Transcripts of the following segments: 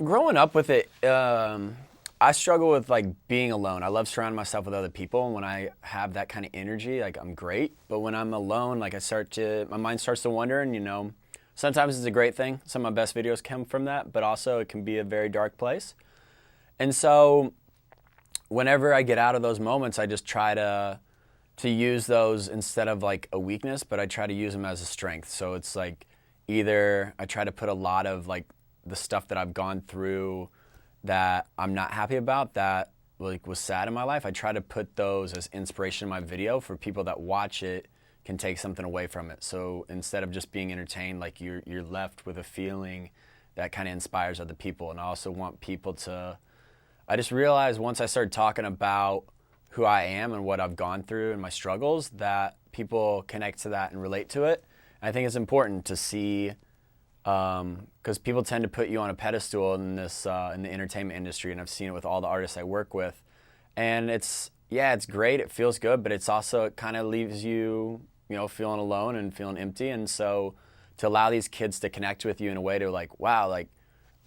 Growing up with it, I struggle with like being alone. I love surrounding myself with other people, and when I have that kind of energy, like I'm great. But when I'm alone, like my mind starts to wander, and sometimes it's a great thing. Some of my best videos come from that, but also it can be a very dark place. And so, whenever I get out of those moments, I just try to use those instead of like a weakness, but I try to use them as a strength. So it's like either I try to put a lot of like the stuff that I've gone through that I'm not happy about, that like was sad in my life, I try to put those as inspiration in my video for people that watch it can take something away from it. So instead of just being entertained, like you're left with a feeling that kind of inspires other people. And I also want people to, I just realized once I started talking about who I am and what I've gone through and my struggles, that people connect to that and relate to it. And I think it's important to see, because people tend to put you on a pedestal in this in the entertainment industry, and I've seen it with all the artists I work with. And it's great, it feels good, but it's also, it kind of leaves you, feeling alone and feeling empty. And so to allow these kids to connect with you in a way to like, wow, like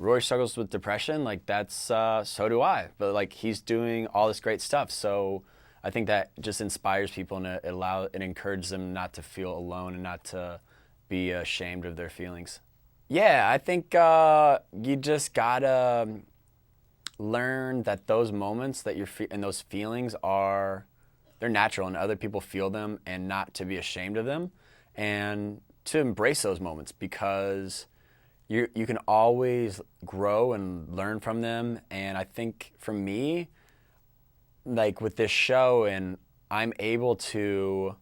Rory struggles with depression, like that's, so do I, but like he's doing all this great stuff. So I think that just inspires people, and it encourages them not to feel alone and not to be ashamed of their feelings. Yeah, I think you just gotta learn that those moments that and those feelings they're natural, and other people feel them, and not to be ashamed of them, and to embrace those moments, because you can always grow and learn from them. And I think for me, like with this show, and I'm able to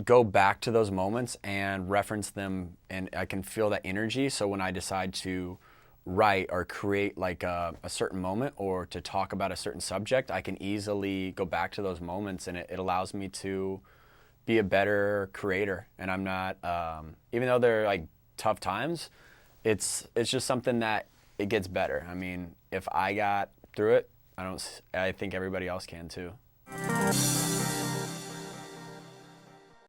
go back to those moments and reference them, and I can feel that energy. So when I decide to write or create like a certain moment, or to talk about a certain subject, I can easily go back to those moments, and it allows me to be a better creator. And I'm not, even though they're like tough times, it's just something that it gets better. I mean, if I got through it, I think everybody else can too.